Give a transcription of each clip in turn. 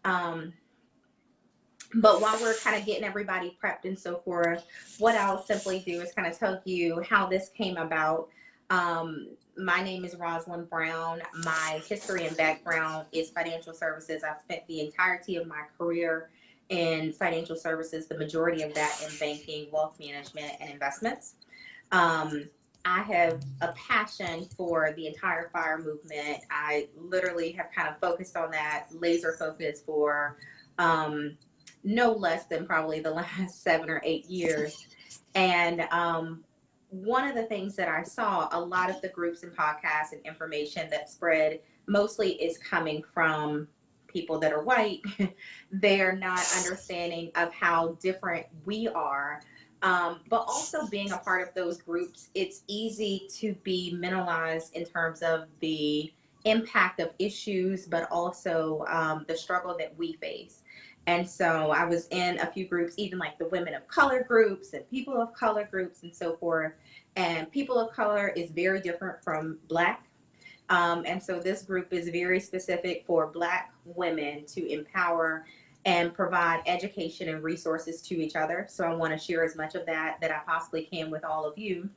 Um, but while we're kind of getting everybody prepped and so forth, what I'll simply do is kind of tell you how this came about. My name is Rosalind Brown. My history and background is financial services. I've spent the entirety of my career in financial services, the majority of that in banking, wealth management, and investments. Um, I have a passion for the entire FIRE movement. I literally have kind of focused on that, laser focus for um, no less than probably the last 7 or 8 years. And one of the things that I saw, a lot of the groups and podcasts and information that spread mostly is coming from people that are white. They're not understanding of how different we are. But also being a part of those groups, it's easy to be mentalized in terms of the impact of issues, but also the struggle that we face. And so I was in a few groups, even like the women of color groups and people of color groups and so forth. And people of color is very different from Black. And so this group is very specific for Black women to empower and provide education and resources to each other. So I want to share as much of that I possibly can with all of you.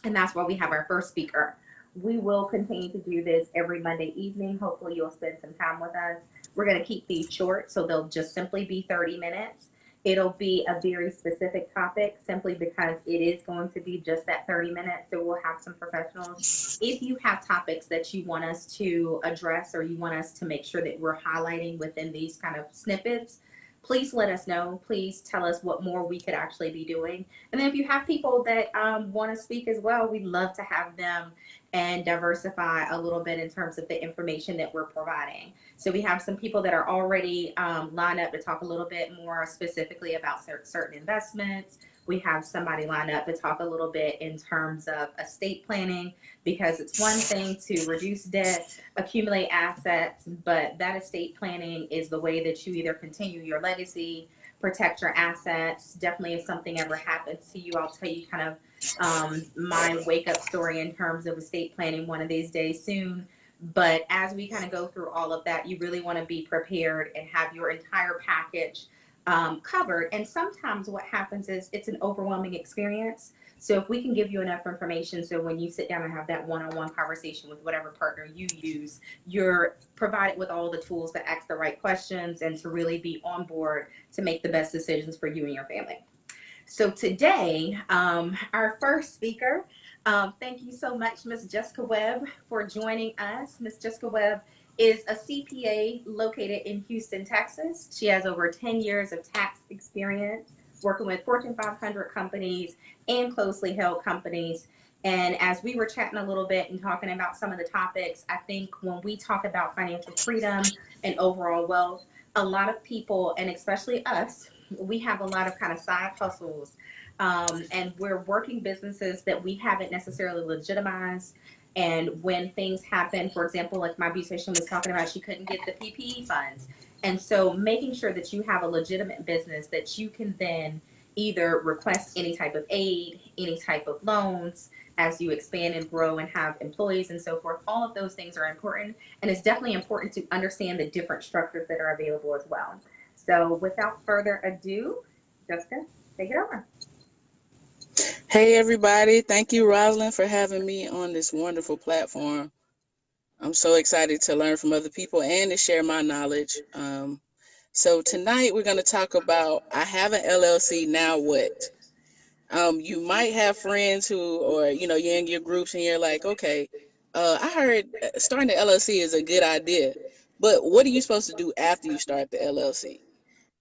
And that's why we have our first speaker. We will continue to do this every Monday evening. Hopefully, you'll spend some time with us. We're going to keep these short, so they'll just simply be 30 minutes. It'll be a very specific topic simply because it is going to be just that 30 minutes. So we'll have some professionals. If you have topics that you want us to address or you want us to make sure that we're highlighting within these kind of snippets, please let us know. Please tell us what more we could actually be doing. And then if you have people that want to speak as well, we'd love to have them and diversify a little bit in terms of the information that we're providing. So we have some people that are already lined up to talk a little bit more specifically about certain investments. We have somebody lined up to talk a little bit in terms of estate planning, because it's one thing to reduce debt, accumulate assets, but that estate planning is the way that you either continue your legacy, protect your assets. Definitely, if something ever happens to you, I'll tell you kind of my wake up story in terms of estate planning one of these days soon. But as we kind of go through all of that, you really want to be prepared and have your entire package covered. And sometimes what happens is it's an overwhelming experience. So if we can give you enough information, so when you sit down and have that one-on-one conversation with whatever partner you use, you're provided with all the tools to ask the right questions and to really be on board to make the best decisions for you and your family. So today, our first speaker, thank you so much, Miss Jessica Webb, for joining us. Miss Jessica Webb is a CPA located in Houston, Texas. She has over 10 years of tax experience working with Fortune 500 companies and closely held companies. And as we were chatting a little bit and talking about some of the topics, I think when we talk about financial freedom and overall wealth, a lot of people, and especially us, we have a lot of kind of side hustles, and we're working businesses that we haven't necessarily legitimized. And when things happen, for example, like my beautician was talking about, she couldn't get the PPE funds. And so making sure that you have a legitimate business that you can then either request any type of aid, any type of loans as you expand and grow and have employees and so forth. All of those things are important. And it's definitely important to understand the different structures that are available as well. So without further ado, Jessica, take it over. Hey everybody, thank you Rosalind for having me on this wonderful platform. I'm so excited to learn from other people and to share my knowledge. So tonight we're going to talk about I have an LLC, now what? You might have friends who, or you're in your groups and you're like, okay, I heard starting the LLC is a good idea, but what are you supposed to do after you start the LLC?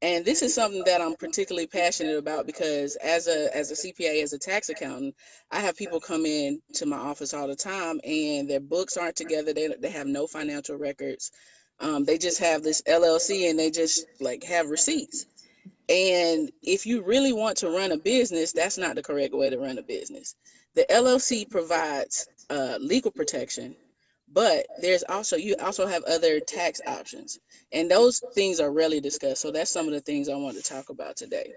And this is something that I'm particularly passionate about because as a CPA, as a tax accountant, I have people come in to my office all the time and their books aren't together. They have no financial records. They just have this LLC and they just like have receipts. And if you really want to run a business, that's not the correct way to run a business. The LLC provides legal protection, but you also have other tax options, and those things are rarely discussed. So that's some of the things I want to talk about today.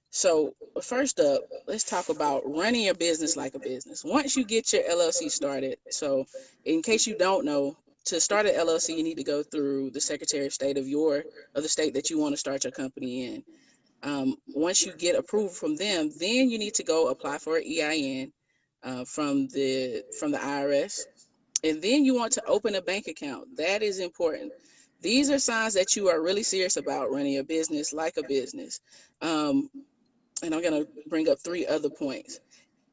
So first up, let's talk about running your business like a business. Once you get your LLC started, so in case you don't know, to start an LLC, you need to go through the Secretary of State of the state that you want to start your company in. Once you get approval from them, then you need to go apply for an EIN from the IRS, and then you want to open a bank account. That is important. These are signs that you are really serious about running a business like a business. And I'm going to bring up 3 other points.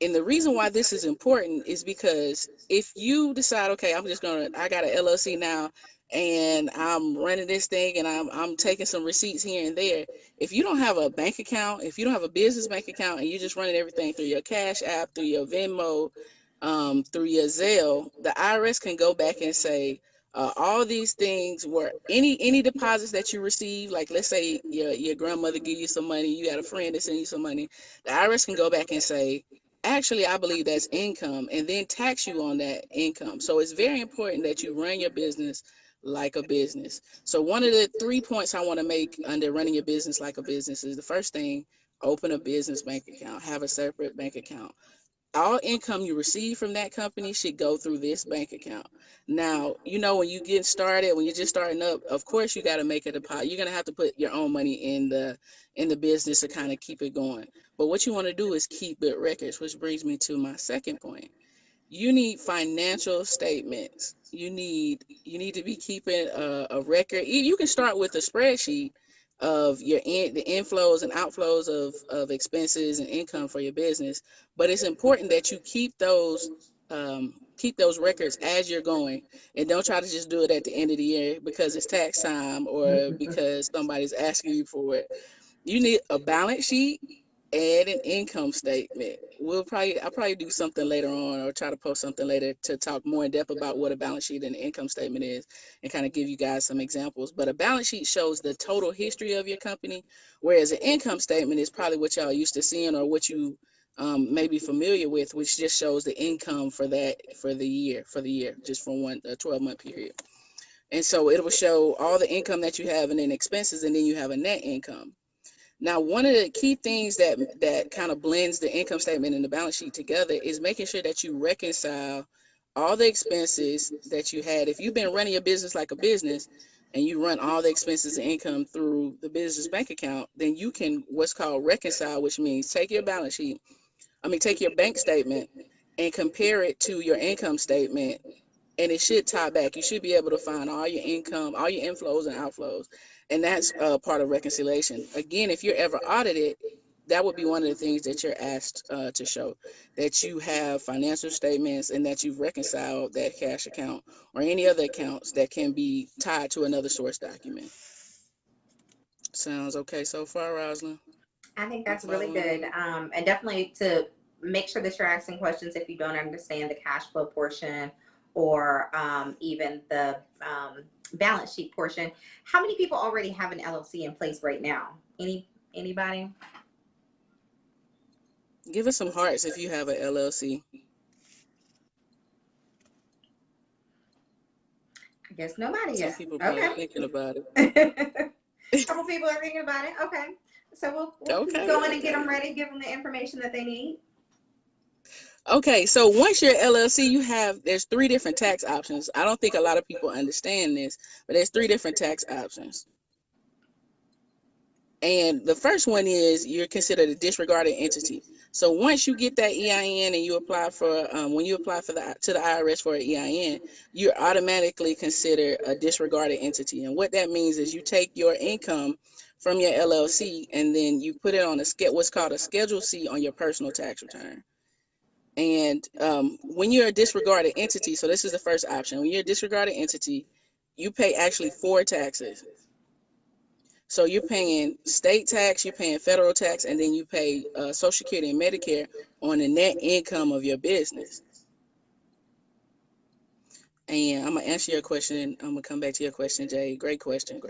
And the reason why this is important is because if you decide, okay, I got an LLC now and I'm running this thing and I'm taking some receipts here and there. If you don't have a bank account, if you don't have a business bank account and you're just running everything through your Cash App, through your Venmo, through your Zelle, the IRS can go back and say, all these things were any deposits that you receive, like let's say your grandmother give you some money, you got a friend that send you some money, the IRS can go back and say, actually, I believe that's income, and then tax you on that income. So it's very important that you run your business like a business. So one of the 3 points I want to make under running your business like a business is, the first thing, open a business bank account, have a separate bank account. All income you receive from that company should go through this bank account. Now, when you get started, when you're just starting up, of course you got to make a deposit. You're going to have to put your own money in the business to kind of keep it going. But what you want to do is keep good records, which brings me to my second point. You need financial statements. You need to be keeping a record. You can start with a spreadsheet of the inflows and outflows of expenses and income for your business, but it's important that you keep those records as you're going, and don't try to just do it at the end of the year because it's tax time or because somebody's asking you for it. You need a balance sheet and an income statement. I'll probably do something later on, or try to post something later to talk more in depth about what a balance sheet and an income statement is, and kind of give you guys some examples. But a balance sheet shows the total history of your company, whereas an income statement is probably what y'all used to seeing, or what you may be familiar with, which just shows the income for the year, just from a 12-month period. And so it will show all the income that you have and then expenses, and then you have a net income. Now, one of the key things that kind of blends the income statement and the balance sheet together is making sure that you reconcile all the expenses that you had. If you've been running your business like a business and you run all the expenses and income through the business bank account, then you can what's called reconcile, which means take your bank statement and compare it to your income statement, and it should tie back. You should be able to find all your income, all your inflows and outflows, and that's part of reconciliation. Again, if you're ever audited, that would be one of the things that you're asked to show, that you have financial statements and that you've reconciled that cash account or any other accounts that can be tied to another source document. Sounds okay so far, Rosalind? I think that's really good. And definitely to make sure that you're asking questions if you don't understand the cash flow portion, or even the balance sheet portion. How many people already have an LLC in place right now? Anybody? Give us some hearts if you have an LLC. I guess nobody Some yet. people probably Okay. thinking about it. A couple people are thinking about it. Okay. So we'll keep going and get them ready, give them the information that they need. Okay, so once you're LLC, there's 3 different tax options. I don't think a lot of people understand this, but there's 3 different tax options. And the first one is you're considered a disregarded entity. So once you get that EIN and you apply when you apply to the IRS for an EIN, you're automatically considered a disregarded entity. And what that means is you take your income from your LLC and then you put it on what's called a Schedule C on your personal tax return. And when you're a disregarded entity, so this is the first option. When you're a disregarded entity, you pay actually 4 taxes. So you're paying state tax, you're paying federal tax, and then you pay Social Security and Medicare on the net income of your business. And I'm going to answer your question. I'm going to come back to your question, Jay. Great question.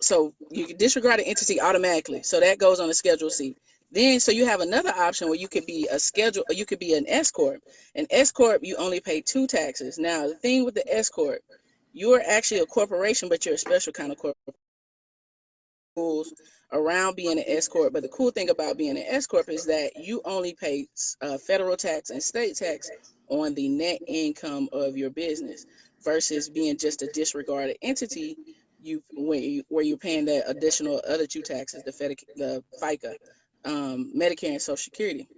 So you can disregard an entity automatically. So that goes on the Schedule C. Then, so you have another option where you could be you could be an S Corp. An S Corp, you only pay 2 taxes. Now, the thing with the S Corp, you're actually a corporation, but you're a special kind of corporation. Rules around being an S Corp. But the cool thing about being an S Corp is that you only pay federal tax and state tax on the net income of your business versus being just a disregarded entity. Where you're paying that additional other two taxes, the FICA, Medicare, and Social Security.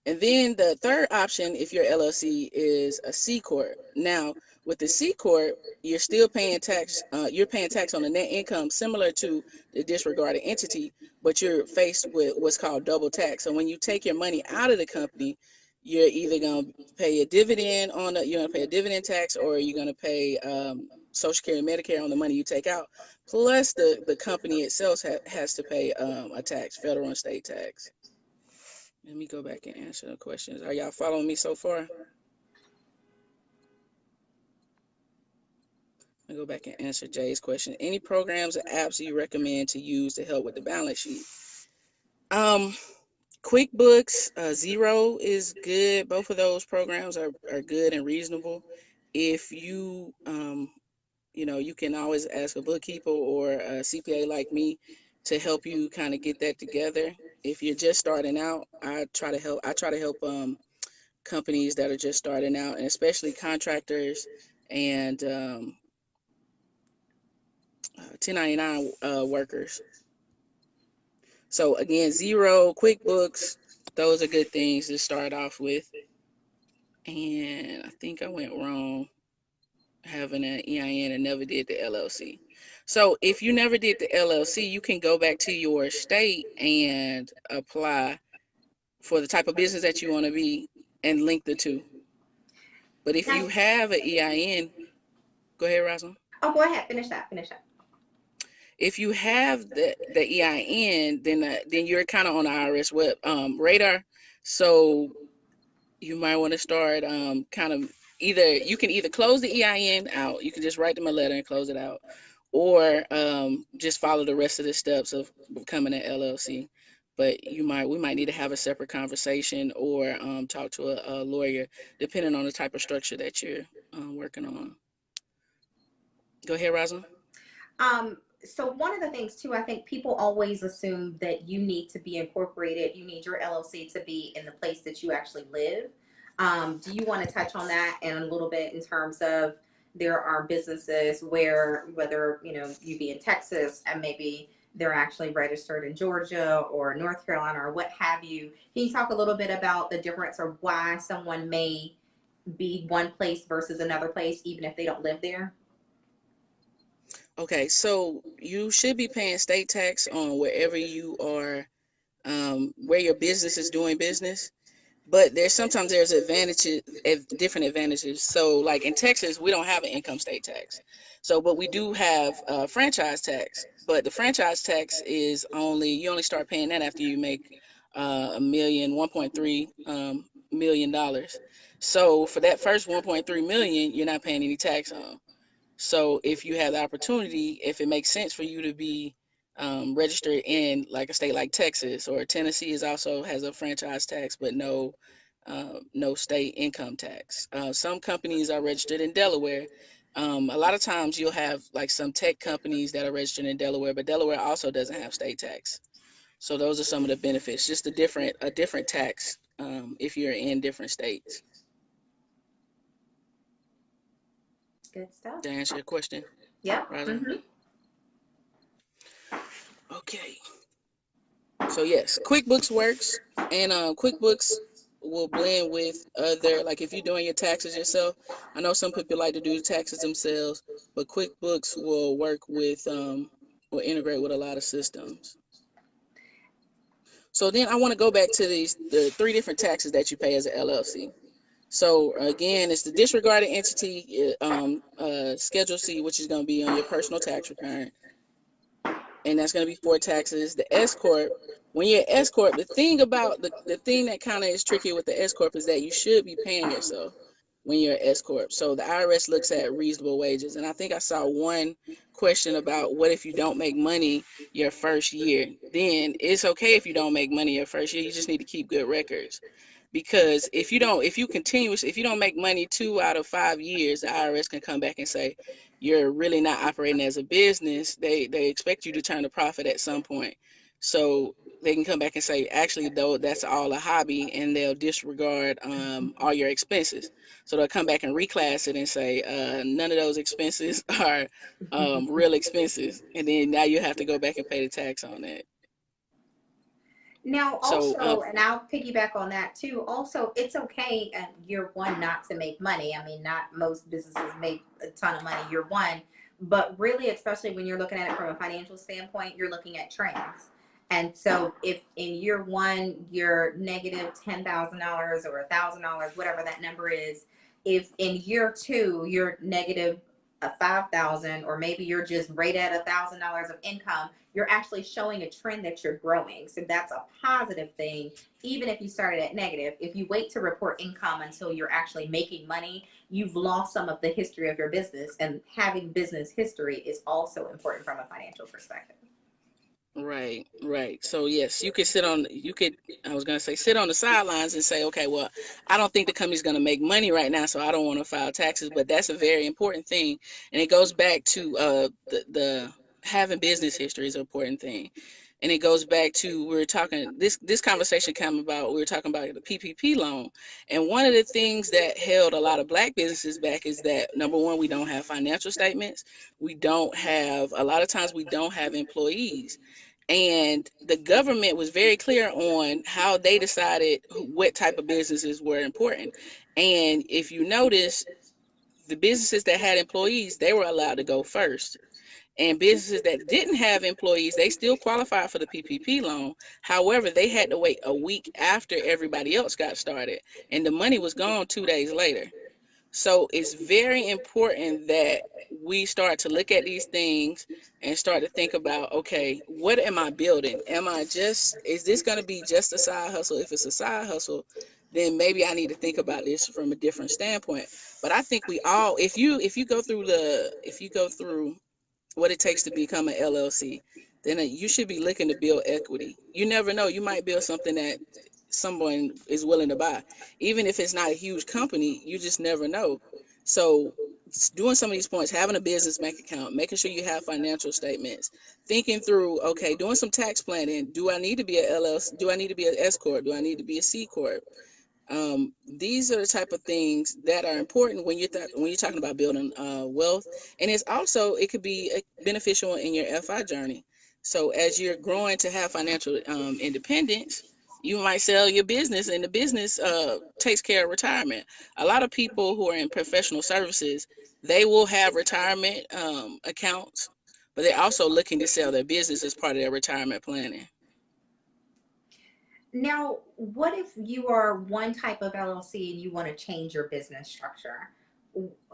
And then the third option, if you're LLC, is a C corp. Now, with the C corp, you're still paying tax. You're paying tax on the net income, similar to the disregarded entity, but you're faced with what's called double tax. So when you take your money out of the company, you're either going to pay a dividend you're going to pay a dividend tax, or you're going to pay Social Security and Medicare on the money you take out. Plus, the company itself has to pay a tax, federal and state tax. Let me go back and answer the questions. Are y'all following me so far? I'll go back and answer Jay's question. Any programs or apps you recommend to use to help with the balance sheet? QuickBooks, Zero is good. Both of those programs are good and reasonable. If you, you can always ask a bookkeeper or a CPA like me to help you kind of get that together. If you're just starting out, I try to help companies that are just starting out, and especially contractors and 1099 workers. So again, Zero, QuickBooks, those are good things to start off with. And I think I went wrong having an EIN and never did the LLC. So if you never did the LLC, you can go back to your state and apply for the type of business that you want to be and link the two. But if you have an EIN, go ahead, Rosalind. Oh, go ahead. Finish that. If you have the EIN, then you're kind of on the IRS web radar. So you might want to start kind of you can either close the EIN out. You can just write them a letter and close it out, or just follow the rest of the steps of becoming an LLC. But we might need to have a separate conversation or talk to a lawyer, depending on the type of structure that you're working on. Go ahead, Rosalind. So one of the things too, I think people always assume that you need to be incorporated. You need your LLC to be in the place that you actually live. Do you want to touch on that and a little bit in terms of there are businesses whether you be in Texas and maybe they're actually registered in Georgia or North Carolina or what have you. Can you talk a little bit about the difference or why someone may be one place versus another place, even if they don't live there? Okay, so you should be paying state tax on wherever you are, where your business is doing business. But sometimes there's different advantages. So like in Texas, we don't have an income state tax. But we do have franchise tax. But the franchise tax is you only start paying that after you make $1.3 million. So for that first 1.3 million, you're not paying any tax on. So if you have the opportunity, if it makes sense for you to be registered in like a state like Texas, or Tennessee also has a franchise tax, but no state income tax. Some companies are registered in Delaware. A lot of times you'll have like some tech companies that are registered in Delaware, but Delaware also doesn't have state tax. So those are some of the benefits, just a different tax if you're in different states. Good stuff. Did I answer your question? Yeah. Mm-hmm. Okay. So yes, QuickBooks works, and QuickBooks will blend with other, like if you're doing your taxes yourself. I know some people like to do the taxes themselves, but QuickBooks will work with will integrate with a lot of systems. So then I want to go back to the 3 different taxes that you pay as an LLC. So again, it's the disregarded entity, Schedule C, which is going to be on your personal tax return, and that's going to be 4 taxes. The S corp, when you're S corp, the thing that kind of is tricky with the S corp is that you should be paying yourself when you're S corp. So the IRS looks at reasonable wages, and I think I saw one question about what if you don't make money your first year. Then it's okay if you don't make money your first year. You just need to keep good records. Because if you don't make money 2 out of 5 years, the IRS can come back and say you're really not operating as a business. They expect you to turn a profit at some point. So they can come back and say, actually, though, that's all a hobby, and they'll disregard all your expenses. So they'll come back and reclass it and say, none of those expenses are real expenses. And then now you have to go back and pay the tax on that. Now, So, also, and I'll piggyback on that too. Also, it's okay at year one not to make money. I mean, not most businesses make a ton of money year one, but really, especially when you're looking at it from a financial standpoint, you're looking at trends. And so, if in year one you're negative $10,000 or $1,000, whatever that number is, if in year two you're negative a 5,000, or maybe you're just right at $1,000 of income, you're actually showing a trend that you're growing. So that's a positive thing, even if you started at negative. If you wait to report income until you're actually making money, you've lost some of the history of your business. And having business history is also important from a financial perspective. right, right. So yes, I was gonna say sit on the sidelines and say, okay, well, I don't think the company's gonna make money right now, so I don't want to file taxes. But that's a very important thing, and it goes back to the having business history is an important thing, and it goes back to we were talking this conversation came about. We were talking about the PPP loan, and one of the things that held a lot of black businesses back is that number one, we don't have financial statements. We don't have a lot of times we don't have employees, and the government was very clear on how they decided what type of businesses were important. And if you notice, the businesses that had employees, they were allowed to go first. And businesses that didn't have employees, they still qualified for the PPP loan. However, they had to wait a week after everybody else got started, and the money was gone 2 days later. So it's very important that we start to look at these things and start to think about, okay, what am I building? Is this going to be just a side hustle? If it's a side hustle, then maybe I need to think about this from a different standpoint. But I think we all, if you go through what it takes to become an LLC, then you should be looking to build equity. You never know. You might build something that someone is willing to buy. Even if it's not a huge company, you just never know. So doing some of these points, having a business bank account, making sure you have financial statements, thinking through, okay, doing some tax planning. Do I need to be a LLC? Do I need to be an S corp? Do I need to be a C corp? These are the type of things that are important when you're talking about building wealth, and it could be beneficial in your FI journey. So as you're growing to have financial independence, you might sell your business, and the business takes care of retirement. A lot of people who are in professional services, they will have retirement accounts, but they're also looking to sell their business as part of their retirement planning. Now, what if you are one type of LLC and you want to change your business structure?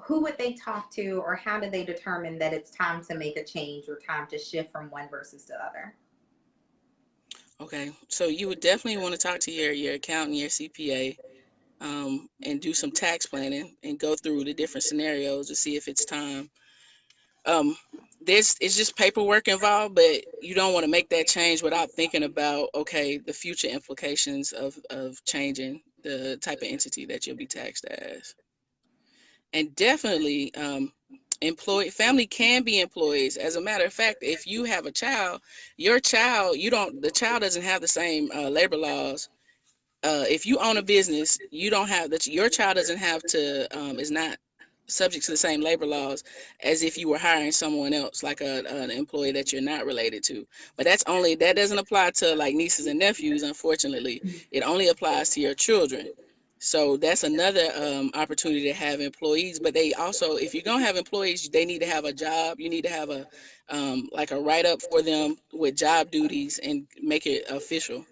Who would they talk to, or how do they determine that it's time to make a change or time to shift from one versus the other? Okay, so you would definitely want to talk to your accountant, your CPA, and do some tax planning and go through the different scenarios to see if it's time. Um, there's it's just paperwork involved, but you don't want to make that change without thinking about, okay, the future implications of changing the type of entity that you'll be taxed as. And definitely, employee family can be employees. As a matter of fact, if you have a child, your child you don't the child doesn't have the same labor laws. If you own a business, you don't have that. Your child doesn't have to is not subject to the same labor laws as if you were hiring someone else, like an employee that you're not related to. But that doesn't apply to like nieces and nephews. Unfortunately, it only applies to your children. So that's another opportunity to have employees. But they also, if you're gonna have employees, they need to have a job. You need to have a like a write up for them with job duties and make it official.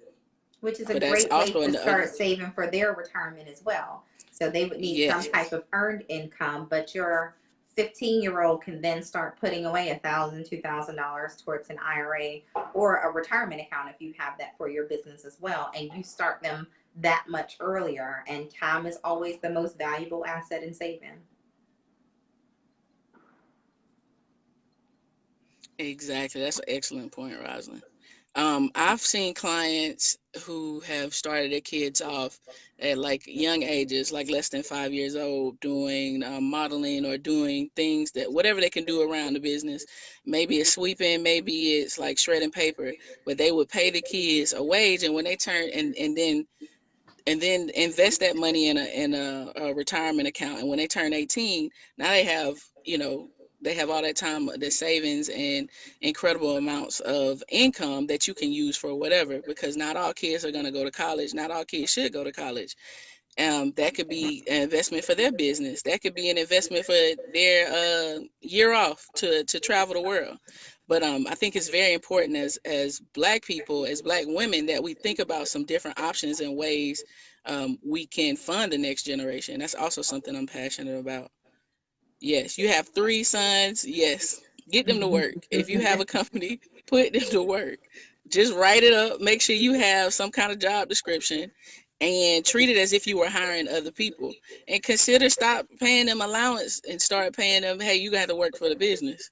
Which is a So that's great place also to in the other. start saving for their retirement as well. So they would need some Yes, type of earned income, but your 15-year-old can then start putting away $1,000, $2,000 towards an IRA or a retirement account if you have that for your business as well. And you start them that much earlier. And time is always the most valuable asset in saving. exactly. That's an excellent point, Rosalind. I've seen clients who have started their kids off at like young ages, like less than 5 years old, doing modeling or doing things that whatever they can do around the business. Maybe it's sweeping, maybe it's like shredding paper, but they would pay the kids a wage, and when they turn and then invest that money in a retirement account. And when they turn 18, now they have, they have all that time, the savings and incredible amounts of income that you can use for whatever, because not all kids are going to go to college. Not all kids should go to college. That could be an investment for their business. That could be an investment for their year off to travel the world. But I think it's very important as Black people, as Black women, that we think about some different options and ways we can fund the next generation. That's also something I'm passionate about. Yes, you have 3 sons. Yes, get them to work. If you have a company, put them to work. Just write it up. Make sure you have some kind of job description and treat it as if you were hiring other people. And consider stop paying them allowance and start paying them, hey, you got to work for the business.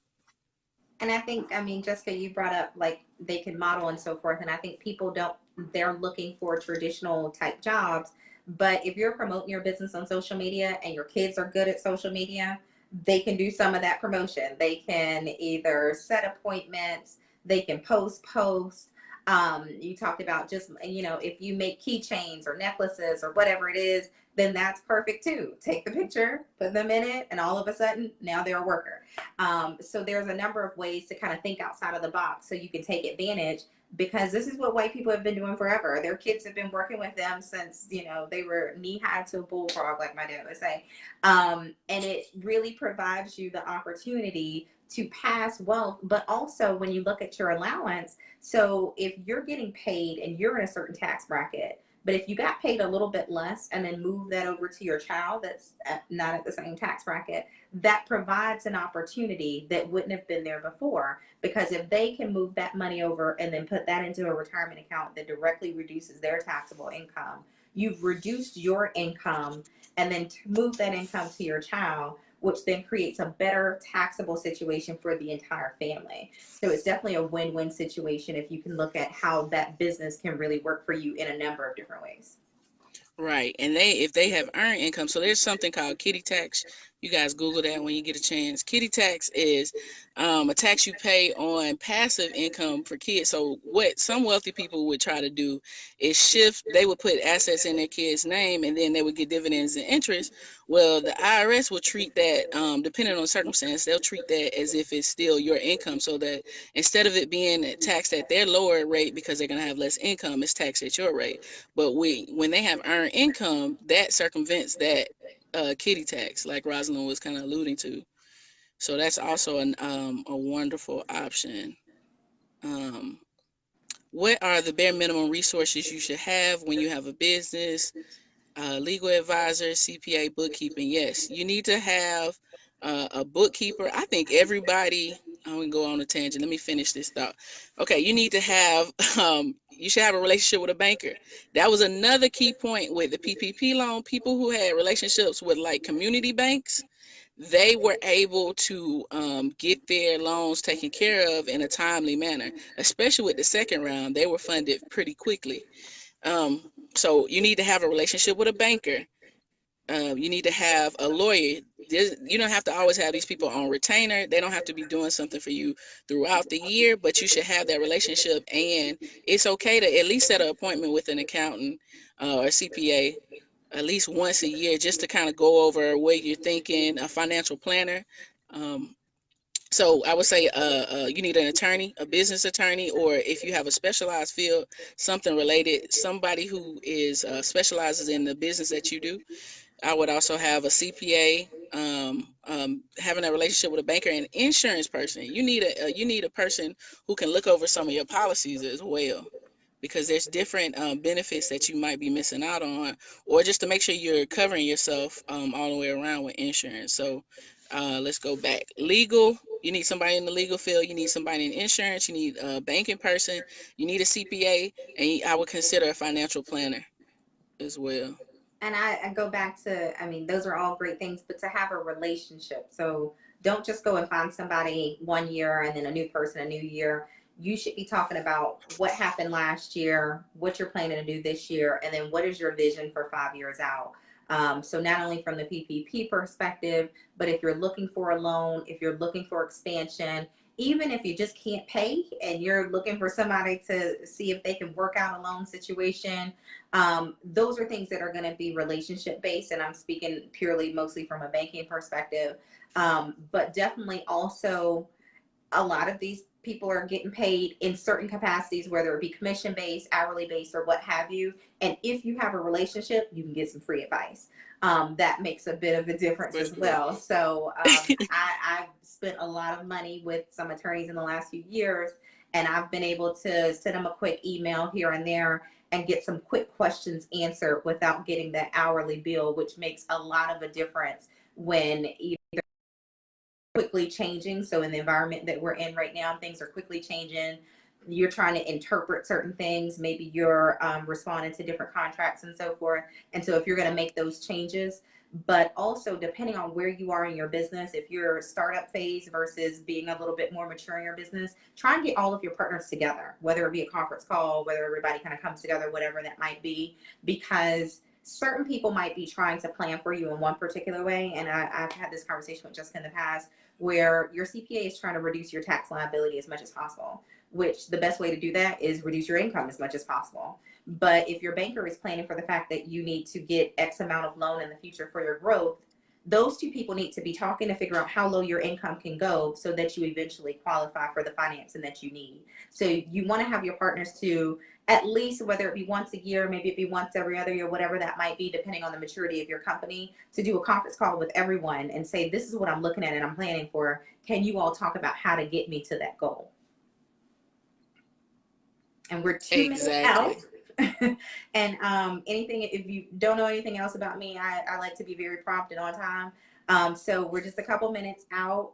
And I think, I mean, Jessica, you brought up like they can model and so forth. And I think people don't, they're looking for traditional type jobs. But if you're promoting your business on social media and your kids are good at social media, they can do some of that promotion. They can either set appointments, they can posts. You talked about just, if you make keychains or necklaces or whatever it is, then that's perfect too. Take the picture, put them in it, and all of a sudden now they're a worker. So there's a number of ways to kind of think outside of the box so you can take advantage, because this is what white people have been doing forever. Their kids have been working with them since, they were knee high to a bullfrog, like my dad would say. And it really provides you the opportunity to pass wealth, but also when you look at your allowance. So if you're getting paid and you're in a certain tax bracket, but if you got paid a little bit less and then move that over to your child that's not at the same tax bracket, that provides an opportunity that wouldn't have been there before. Because if they can move that money over and then put that into a retirement account that directly reduces their taxable income, you've reduced your income and then move that income to your child, which then creates a better taxable situation for the entire family. So it's definitely a win-win situation if you can look at how that business can really work for you in a number of different ways. Right. And if they have earned income, so there's something called kitty tax. You guys Google that when you get a chance. Kitty tax is a tax you pay on passive income for kids. So what some wealthy people would try to do is shift, they would put assets in their kid's name and then they would get dividends and interest. Well, the IRS will treat that, depending on circumstance, they'll treat that as if it's still your income, so that instead of it being taxed at their lower rate because they're going to have less income, it's taxed at your rate. But when they have earned income, that circumvents that kitty tax, like Rosalind was kind of alluding to. So that's also a wonderful option. Um, what are the bare minimum resources you should have when you have a business? Legal advisor, CPA, bookkeeping. Yes, you need to have a bookkeeper. I think everybody, I'm going to go on a tangent. Let me finish this thought. Okay, you need to have, you should have a relationship with a banker. That was another key point with the PPP loan. People who had relationships with like community banks, they were able to get their loans taken care of in a timely manner, especially with the second round. They were funded pretty quickly. Um, so you need to have a relationship with a banker. You need to have a lawyer. You don't have to always have these people on retainer. They don't have to be doing something for you throughout the year, but you should have that relationship. And it's okay to at least set an appointment with an accountant or CPA at least once a year, just to kind of go over what you're thinking, a financial planner. Um, so I would say you need an attorney, a business attorney, or if you have a specialized field, something related, somebody who is specializes in the business that you do. I would also have a CPA, having a relationship with a banker and insurance person. You need a person who can look over some of your policies as well, because there's different benefits that you might be missing out on, or just to make sure you're covering yourself all the way around with insurance. So let's go back. Legal. You need somebody in the legal field. You need somebody in insurance. You need a banking person. You need a CPA, and I would consider a financial planner as well. And I go back to, I mean, those are all great things, but to have a relationship. So don't just go and find somebody one year and then a new person a new year. you should be talking about what happened last year, what you're planning to do this year, and then what is your vision for 5 years out. So not only from the PPP perspective, but if you're looking for a loan, if you're looking for expansion, even if you just can't pay and you're looking for somebody to see if they can work out a loan situation, those are things that are going to be relationship based. And I'm speaking purely mostly from a banking perspective. But definitely also a lot of these people are getting paid in certain capacities, whether it be commission based, hourly based, or what have you. And if you have a relationship, you can get some free advice. That makes a bit of a difference as well. So I've spent a lot of money with some attorneys in the last few years, and I've been able to send them a quick email here and there and get some quick questions answered without getting that hourly bill, which makes a lot of a difference when quickly changing. So in the environment that we're in right now, things are quickly changing. You're trying to interpret certain things. Maybe you're responding to different contracts and so forth. And so if you're going to make those changes, but also depending on where you are in your business, if you're startup phase versus being a little bit more mature in your business, try and get all of your partners together, whether it be a conference call, whether everybody kind of comes together, whatever that might be, because certain people might be trying to plan for you in one particular way. And I've had this conversation with Jessica in the past, where your CPA is trying to reduce your tax liability as much as possible, which the best way to do that is reduce your income as much as possible. But if your banker is planning for the fact that you need to get X amount of loan in the future for your growth, those two people need to be talking to figure out how low your income can go so that you eventually qualify for the financing that you need. So you want to have your partners to at least, whether it be once a year, maybe it be once every other year, whatever that might be, depending on the maturity of your company, to do a conference call with everyone and say, this is what I'm looking at and I'm planning for. Can you all talk about how to get me to that goal? And we're 2 minutes out. And anything, if you don't know anything else about me, I like to be very prompt and on time. So we're just a couple minutes out.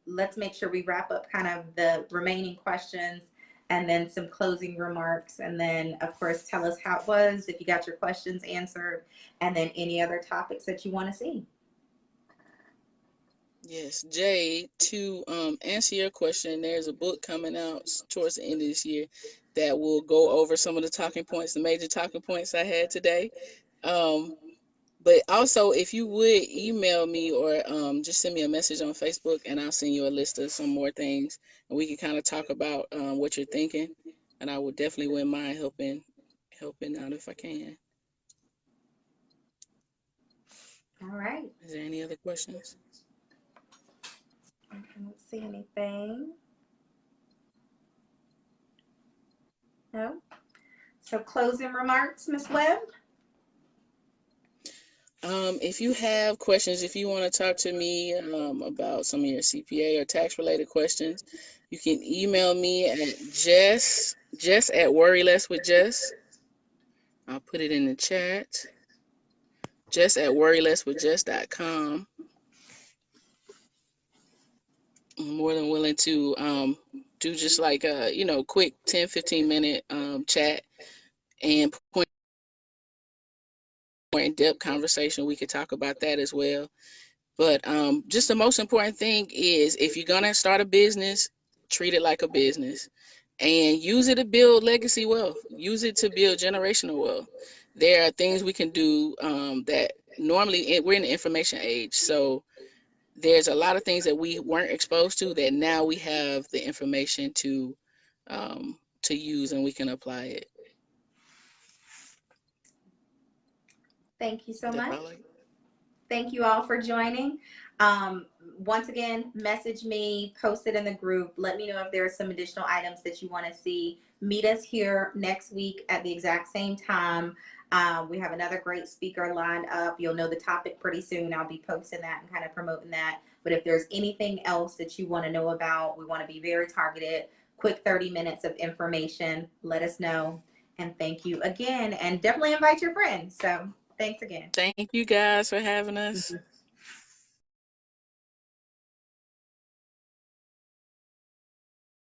Let's make sure we wrap up kind of the remaining questions and then some closing remarks. And then, of course, tell us how it was, if you got your questions answered, and then any other topics that you want to see. Yes, Jay, to answer your question, there's a book coming out towards the end of this year that will go over some of the talking points, the major talking points I had today. But also, if you would email me or just send me a message on Facebook, and I'll send you a list of some more things, and we can kind of talk about what you're thinking. And I would definitely wouldn't mind helping out if I can. All right. Is there any other questions? I don't see anything. No. So closing remarks, Ms. Webb? If you have questions, if you want to talk to me about some of your CPA or tax related questions, you can email me at Jess at Worry Less with Jess. I'll put it in the chat. Jess at worrylesswithjess.com. I'm more than willing to do just like a quick 10-15 minute chat and more in-depth conversation. We could talk about that as well. But just the most important thing is, if you're going to start a business, treat it like a business and use it to build legacy wealth. Use it to build generational wealth. There are things we can do that normally we're in the information age. So there's a lot of things that we weren't exposed to that now we have the information to use, and we can apply it. Thank you so much. Thank you all for joining. Once again, message me, post it in the group. Let me know if there are some additional items that you want to see. Meet us here next week at the exact same time. We have another great speaker lined up. You'll know the topic pretty soon. I'll be posting that and kind of promoting that. But if there's anything else that you want to know about, we want to be very targeted. Quick 30 minutes of information. Let us know. And thank you again. And definitely invite your friends. So thanks again. Thank you guys for having us.